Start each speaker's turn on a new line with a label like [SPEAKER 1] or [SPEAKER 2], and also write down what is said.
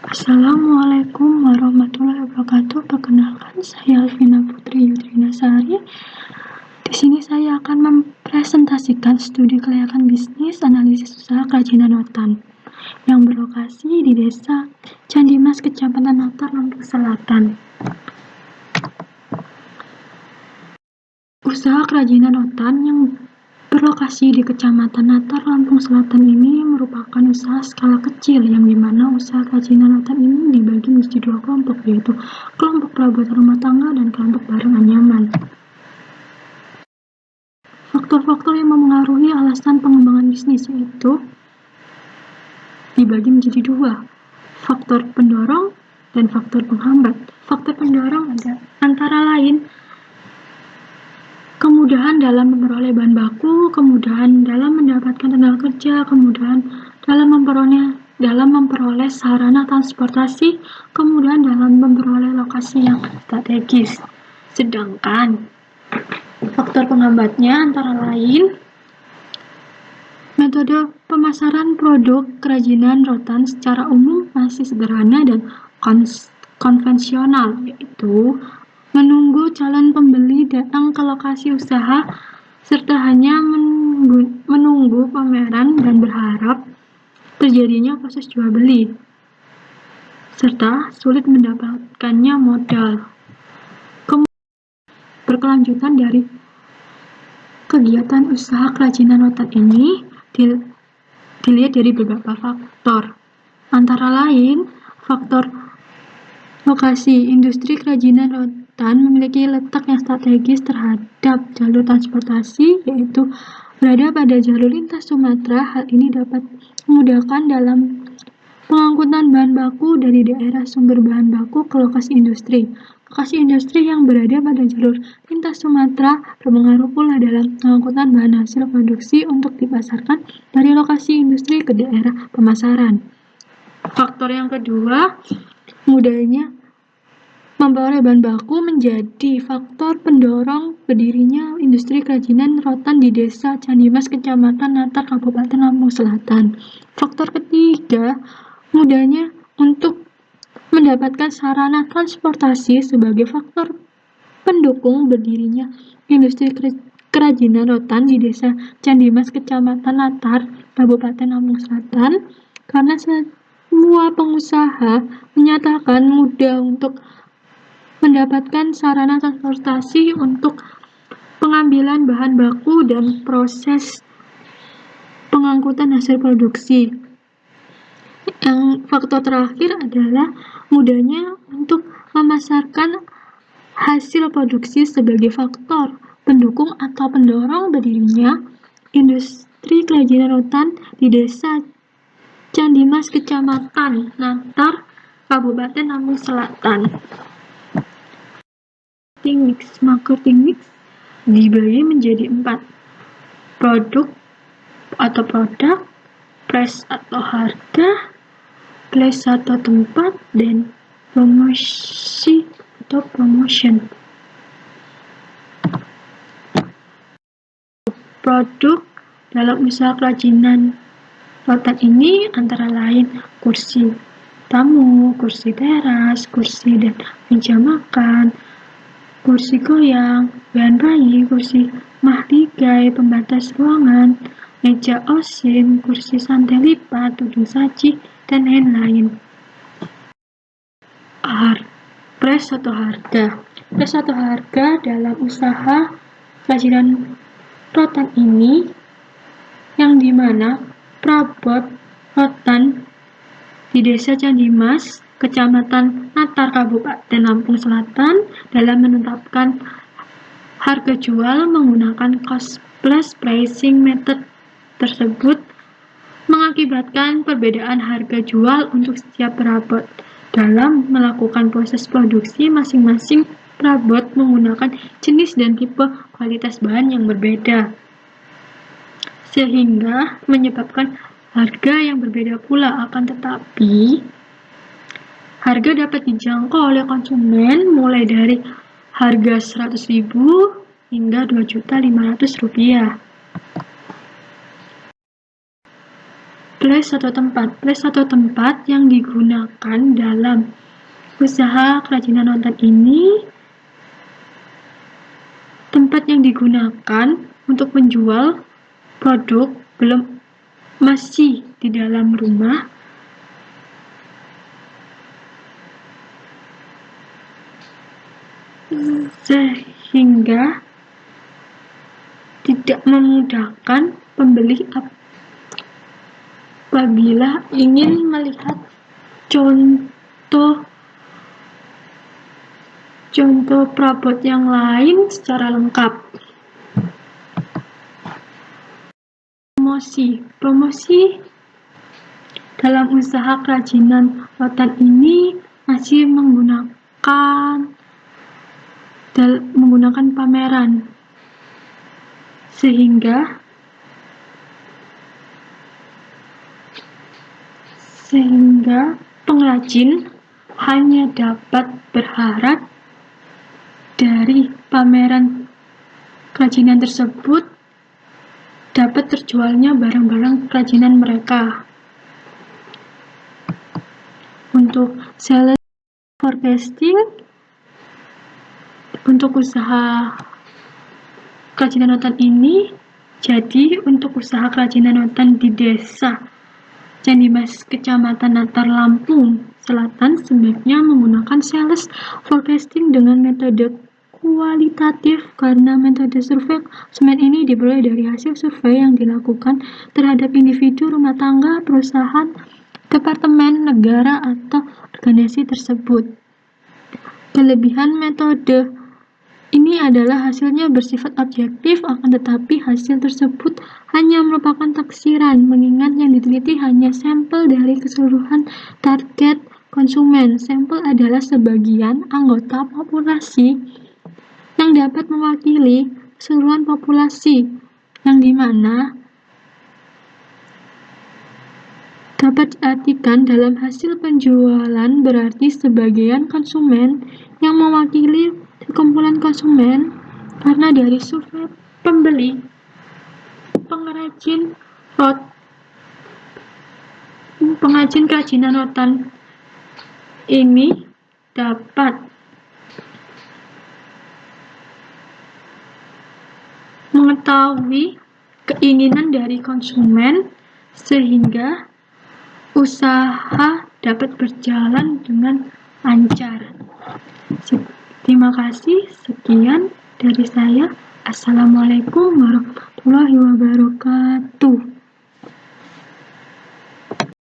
[SPEAKER 1] Assalamualaikum warahmatullahi wabarakatuh. Perkenalkan, saya Alvina Putri Yudrina Sari. Di sini saya akan mempresentasikan studi kelayakan bisnis analisis usaha kerajinan rotan yang berlokasi di Desa Candimas, Kecamatan Natar, Lampung Selatan. Usaha kerajinan rotan yang berlokasi di Kecamatan Natar, Lampung Selatan ini merupakan usaha skala kecil yang dimana usaha kerajinan rotan ini dibagi menjadi dua kelompok, yaitu kelompok perabotan rumah tangga dan kelompok barang anyaman. Faktor-faktor yang mempengaruhi alasan pengembangan bisnis yaitu dibagi menjadi dua, faktor pendorong dan faktor penghambat. Faktor pendorong ada antara lain kemudahan dalam memperoleh bahan baku, kemudahan dalam mendapatkan tenaga kerja, kemudahan dalam memperoleh sarana transportasi, kemudahan dalam memperoleh lokasi yang strategis. Sedangkan faktor penghambatnya antara lain metode pemasaran produk kerajinan rotan secara umum masih sederhana dan konvensional, yaitu menunggu calon pembeli datang ke lokasi usaha, serta hanya menunggu pameran dan berharap terjadinya proses jual beli, serta sulit mendapatkannya modal. Berkelanjutan dari kegiatan usaha kerajinan rotan ini dilihat dari beberapa faktor, antara lain faktor lokasi. Industri kerajinan rotan memiliki letak yang strategis terhadap jalur transportasi, yaitu berada pada jalur lintas Sumatera. Hal ini dapat memudahkan dalam pengangkutan bahan baku dari daerah sumber bahan baku ke lokasi industri. Lokasi industri yang berada pada jalur lintas Sumatera berpengaruh pula dalam pengangkutan bahan hasil produksi untuk dipasarkan dari lokasi industri ke daerah pemasaran. Faktor yang kedua, mudahnya memperoleh bahan baku menjadi faktor pendorong berdirinya industri kerajinan rotan di Desa Candimas, Kecamatan Natar, Kabupaten Lampung Selatan. Faktor ketiga, mudahnya untuk mendapatkan sarana transportasi sebagai faktor pendukung berdirinya industri kerajinan rotan di Desa Candimas, Kecamatan Natar, Kabupaten Lampung Selatan, karena semua pengusaha menyatakan mudah untuk mendapatkan sarana transportasi untuk pengambilan bahan baku dan proses pengangkutan hasil produksi. Yang faktor terakhir adalah mudahnya untuk memasarkan hasil produksi sebagai faktor pendukung atau pendorong berdirinya industri kerajinan rotan di Desa Candimas, Kecamatan Natar, Kabupaten Lampung Selatan. Marketing mix dibagi menjadi 4, produk atau produk, price atau harga, place atau tempat, dan promosi atau promotion. Produk dalam usaha kerajinan rotan ini antara lain kursi tamu, kursi teras, kursi dan meja makan, kursi goyang, bahan bayi, kursi mahligai, pembatas ruangan, meja osin, kursi santai lipat, tudung saji, dan lain-lain. Price atau harga. Price atau harga dalam usaha kerajinan rotan ini yang dimana perabot rotan di Desa Candimas, Kecamatan Natar, Kabupaten Lampung Selatan dalam menetapkan harga jual menggunakan cost plus pricing method tersebut mengakibatkan perbedaan harga jual untuk setiap perabot. Dalam melakukan proses produksi, masing-masing perabot menggunakan jenis dan tipe kualitas bahan yang berbeda, sehingga menyebabkan harga yang berbeda pula. Akan tetapi, harga dapat dijangkau oleh konsumen mulai dari harga Rp100.000 hingga Rp2.500.000. Place atau tempat yang digunakan dalam usaha kerajinan rotan ini, tempat yang digunakan untuk menjual produk masih di dalam rumah, sehingga tidak memudahkan pembeli apabila ingin melihat contoh perabot yang lain secara lengkap. Promosi dalam usaha kerajinan rotan ini masih menggunakan pameran, sehingga pengrajin hanya dapat berharap dari pameran kerajinan tersebut dapat terjualnya barang-barang kerajinan mereka. Untuk sales forecasting, untuk usaha kerajinan rotan ini, jadi untuk usaha kerajinan rotan di desa Candimas, Kecamatan Natar, Lampung Selatan sebaiknya menggunakan sales forecasting dengan metode kualitatif, karena metode survei konsumen ini diperoleh dari hasil survei yang dilakukan terhadap individu, rumah tangga, perusahaan, departemen, negara, atau organisasi tersebut. Kelebihan metode ini adalah hasilnya bersifat objektif, akan tetapi hasil tersebut hanya merupakan taksiran, mengingat yang diteliti hanya sampel dari keseluruhan target konsumen. Sampel adalah sebagian anggota populasi yang dapat mewakili keseluruhan populasi, yang dimana dapat diartikan dalam hasil penjualan berarti sebagian konsumen yang mewakili kumpulan konsumen, karena dari survei pembeli, pengrajin kerajinan rotan ini dapat mengetahui keinginan dari konsumen sehingga usaha dapat berjalan dengan lancar. Terima kasih, sekian dari saya. Assalamualaikum warahmatullahi wabarakatuh.